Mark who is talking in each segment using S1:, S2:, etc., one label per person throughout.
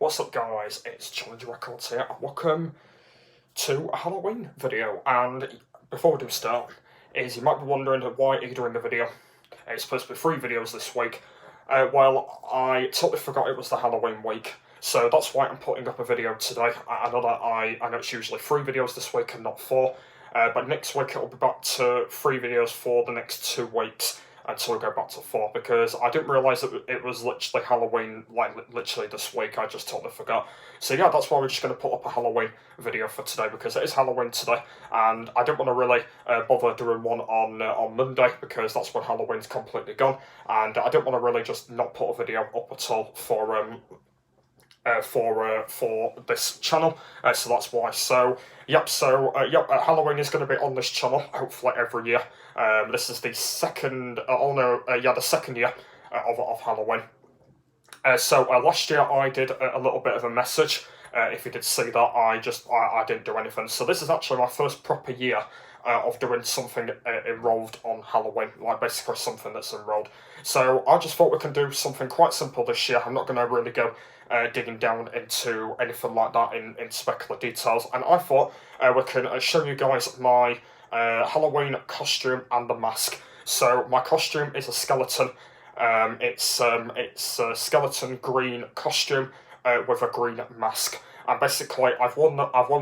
S1: what's up guys, it's Challenge Records here, and welcome to a Halloween video. And before we do start, you might be wondering why are you doing the video? It's supposed to be 3 videos this week. Well, I totally forgot it was the Halloween week, so that's why I'm putting up a video today. I know that I know it's usually 3 videos this week and not 4, but next week it'll be back to 3 videos for the next 2 weeks. Until we go back to 4, because I didn't realise that it was literally Halloween, like literally this week. I just totally forgot. So yeah, that's why we're just going to put up a Halloween video for today, because it is Halloween today, and I didn't want to really bother doing one on Monday, because that's when Halloween's completely gone, and I didn't want to really just not put a video up at all for this channel, so that's why. So Halloween is going to be on this channel hopefully every year. This is the second, the second year of Halloween. So last year I did a little bit of a message. If you did see that, I didn't do anything. So this is actually my first proper year of doing something enrolled on Halloween, like basically something that's enrolled. So I just thought we can do something quite simple this year. I'm not going to really go digging down into anything like that in speculative details, and I thought we can show you guys my Halloween costume and the mask. So my costume is a skeleton. It's a skeleton green costume with a green mask, and basically I've worn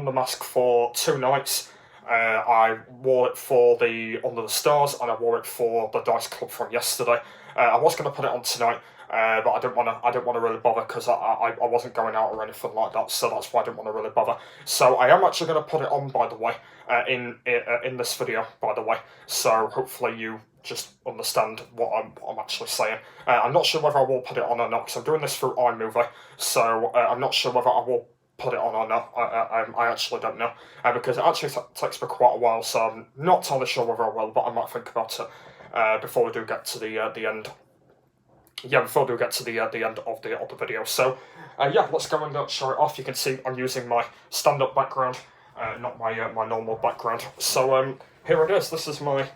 S1: the mask for 2 nights. I wore it for the Under the Stars, and I wore it for the Dice Club from yesterday. I was going to put it on tonight, but I didn't want to really bother, because I wasn't going out or anything like that, so that's why I didn't want to really bother. So I am actually going to put it on, by the way, in this video, by the way. So hopefully you just understand what I'm actually saying. I'm not sure whether I will put it on or not, because I'm doing this through iMovie, so I'm not sure whether I will put it on or not. I actually don't know, because it actually takes me quite a while, so I'm not totally sure whether I will, but I might think about it before we do get to the end. Yeah, before we get to the end of the video. So let's go and show it off. You can see I'm using my stand-up background, not my normal background. So here it is. This is my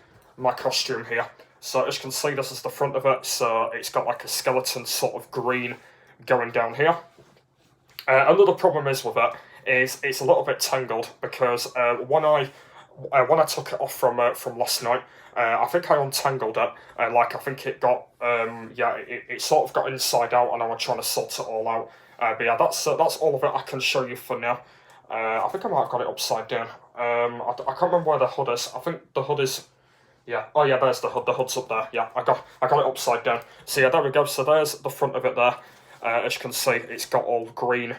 S1: costume here. So as you can see, this is the front of it. So it's got like a skeleton sort of green going down here. Another problem is with it is it's a little bit tangled, because when I took it off from last night, I think I untangled it. I think it got it sort of got inside out, and I was trying to sort it all out. But yeah, that's all of it I can show you for now. I think I might have got it upside down. I can't remember where the hood is. I think the hood is. Yeah. Oh yeah, there's the hood. The hood's up there. Yeah, I got it upside down. So yeah, there we go. So there's the front of it there. As you can see, it's got all green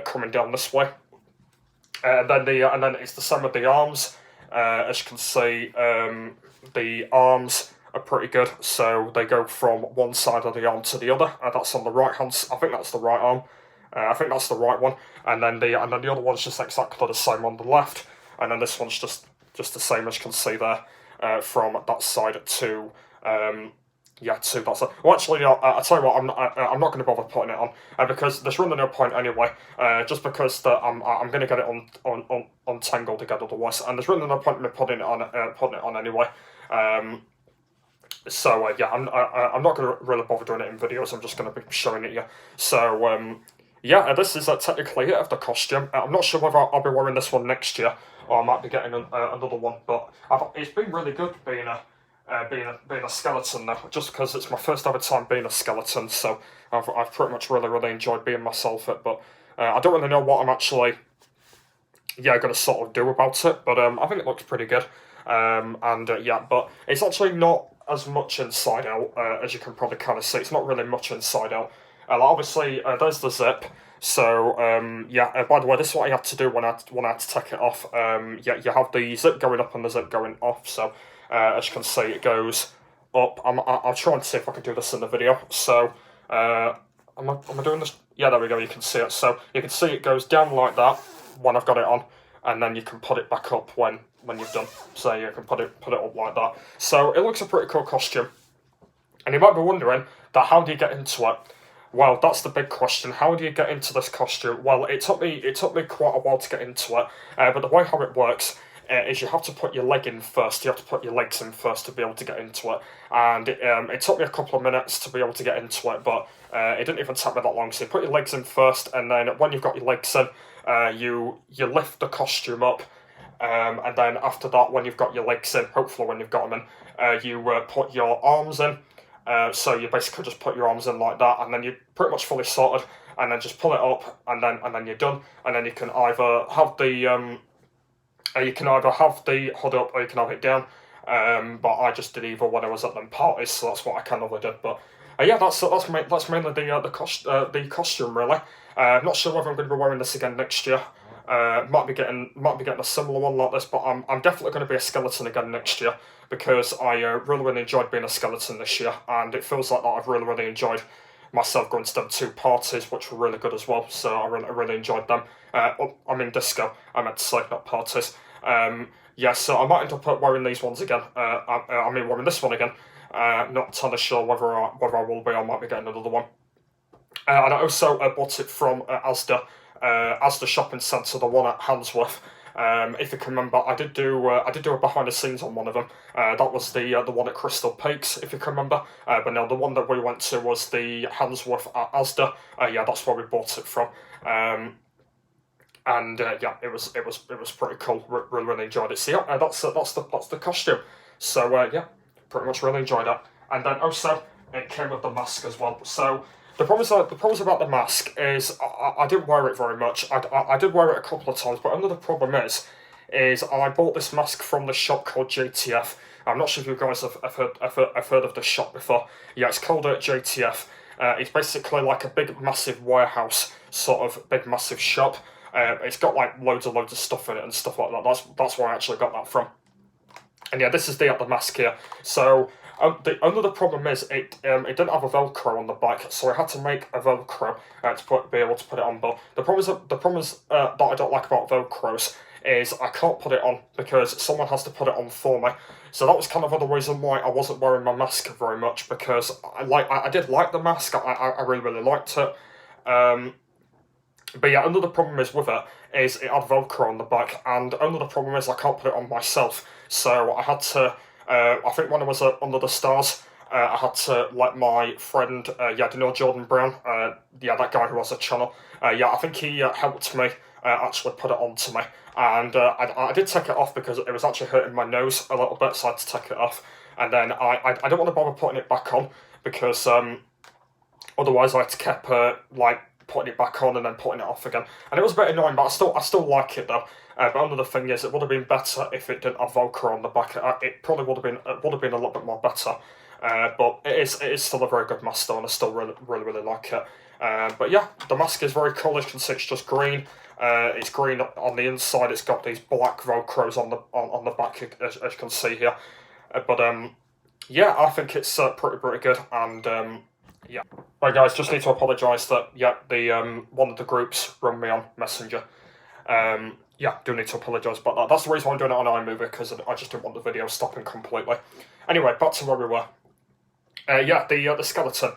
S1: coming down this way. And then it's the same with the arms. As you can see, the arms are pretty good. So they go from one side of the arm to the other. That's on the right hand. I think that's the right arm. I think that's the right one. And then the other one's just exactly the same on the left. And then this one's just the same, as you can see there, from that side to. To that side. Well, actually, I tell you what, I'm not going to bother putting it on, because there's really no point anyway. Just because I'm going to get it untangled again otherwise, and there's really no point in me putting it on anyway. I'm not going to really bother doing it in videos. I'm just going to be showing it you. So this is technically it of the costume. I'm not sure whether I'll be wearing this one next year, or I might be getting another one. But it's been really good being a skeleton now, just because it's my first ever time being a skeleton. So I've pretty much really enjoyed being myself. But I don't really know what I'm actually going to sort of do about it. But I think it looks pretty good. But it's actually not as much inside out as you can probably kind of see. It's not really much inside out. Obviously, there's the zip. So by the way, this is what I had to do when I had to take it off. You have the zip going up and the zip going off. So. As you can see, it goes up. I'll try and see if I can do this in the video. So, am I doing this? Yeah, there we go, you can see it. So, you can see it goes down like that when I've got it on, and then you can put it back up when you've done. So, you can put it up like that. So, it looks a pretty cool costume. And you might be wondering, that how do you get into it? Well, that's the big question. How do you get into this costume? Well, it took me quite a while to get into it, but the way how it works is you have to put your leg in first. You have to put your legs in first to be able to get into it. And it took me a couple of minutes to be able to get into it, but it didn't even take me that long. So you put your legs in first, and then when you've got your legs in, you lift the costume up. And then after that, when you've got your legs in, hopefully when you've got them in, you put your arms in. So you basically just put your arms in like that, and then you're pretty much fully sorted. And then just pull it up, and then you're done. And then you can either have the hood up, or you can have it down. But I just did either when I was at them parties, so that's what I kind of did. But yeah, that's mainly the costume really. Not sure whether I'm going to be wearing this again next year. Might be getting a similar one like this, but I'm definitely going to be a skeleton again next year, because I really enjoyed being a skeleton this year, and it feels like that I've really enjoyed myself going to them 2 parties, which were really good as well. So I really enjoyed them. I mean disco, I meant to say, not parties. Yeah, so I might end up wearing these ones again. I mean wearing this one again. Not entirely sure whether I will be. I might be getting another one. And I also bought it from Asda shopping centre, the one at Handsworth. If you can remember, I did do a behind the scenes on one of them. That was the one at Crystal Peaks, if you can remember. But no, the one that we went to was the Handsworth at Asda. Yeah, that's where we bought it from. And yeah, it was pretty cool. Really enjoyed it. So yeah, that's the costume. So yeah, pretty much really enjoyed it. And then also it came with the mask as well. So the problems about the mask is I didn't wear it very much. I did wear it a couple of times, but another problem is I bought this mask from the shop called JTF. I'm not sure if you guys have heard of this shop before. Yeah, it's called JTF. It's basically like a big massive warehouse, sort of big massive shop. It's got like loads of stuff in it and stuff like that. That's where I actually got that from. And yeah, this is the mask here. So the only problem is it didn't have a Velcro on the back, so I had to make a Velcro to be able to put it on. But the problem is that I don't like about Velcros is I can't put it on because someone has to put it on for me. So that was kind of the reason why I wasn't wearing my mask very much, because I did like the mask. I really liked it. But yeah, another problem is with it is it had Velcro on the back, and another problem is I can't put it on myself. So I had to, I think when I was Under the Stars, I had to let my friend, do you know Jordan Brown? Yeah, that guy who has a channel. Yeah, I think he helped me actually put it onto me. And I did take it off because it was actually hurting my nose a little bit, so I had to take it off. And then I don't want to bother putting it back on, because otherwise I had to keep putting it back on and then putting it off again. And it was a bit annoying, but I still like it though. But another thing is, it would have been better if it didn't have Velcro on the back. It probably would have been a little bit more better. But it is still a very good mask though, and I still really like it. But yeah, the mask is very cool. As you can see, it's just green. It's green on the inside. It's got these black Velcros on the back, as you can see here. Yeah, I think it's pretty good. And yeah. Right, guys, just need to apologise that the one of the groups run me on Messenger. Yeah, do need to apologise about that. That's the reason why I'm doing it on iMovie, because I just didn't want the video stopping completely. Anyway, back to where we were. Yeah, the skeleton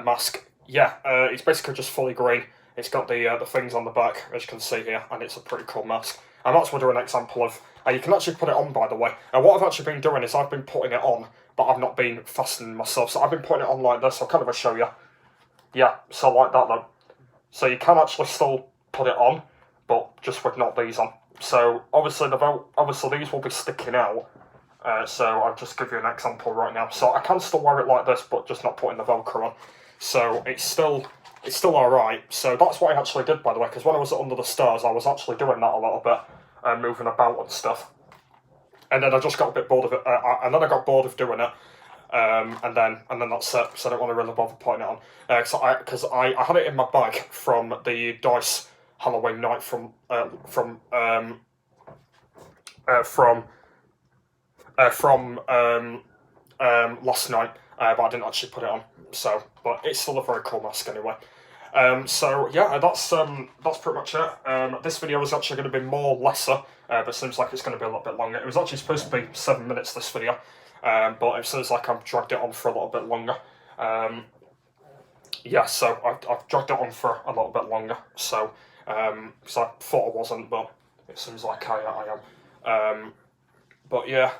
S1: mask. Yeah, it's basically just fully green. It's got the things on the back, as you can see here, and it's a pretty cool mask. I'm actually doing an example of. You can actually put it on, by the way. And what I've actually been doing is I've been putting it on, but I've not been fastening myself. So I've been putting it on like this. I'll kind of show you. Yeah, so like that though. So you can actually still put it on, but just with not these on. So obviously these will be sticking out. So I'll just give you an example right now. So I can still wear it like this, but just not putting the Velcro on. So it's still alright. So that's what I actually did, by the way, because when I was Under the Stars, I was actually doing that a little bit, moving about and stuff. And then I just got a bit bored of it, and then I got bored of doing it. And then that's it. So I don't want to really bother putting it on. Because I had it in my bag from the Dice Halloween night from last night, but I didn't actually put it on. So, but it's still a very cool mask anyway. So yeah, that's pretty much it. This video is actually going to be more lesser, but it seems like it's going to be a little bit longer. It was actually supposed to be 7 minutes, this video, but it seems like I've dragged it on for a little bit longer. Yeah, so I've dragged it on for a little bit longer. So, because I thought I wasn't, but it seems like I am. But yeah,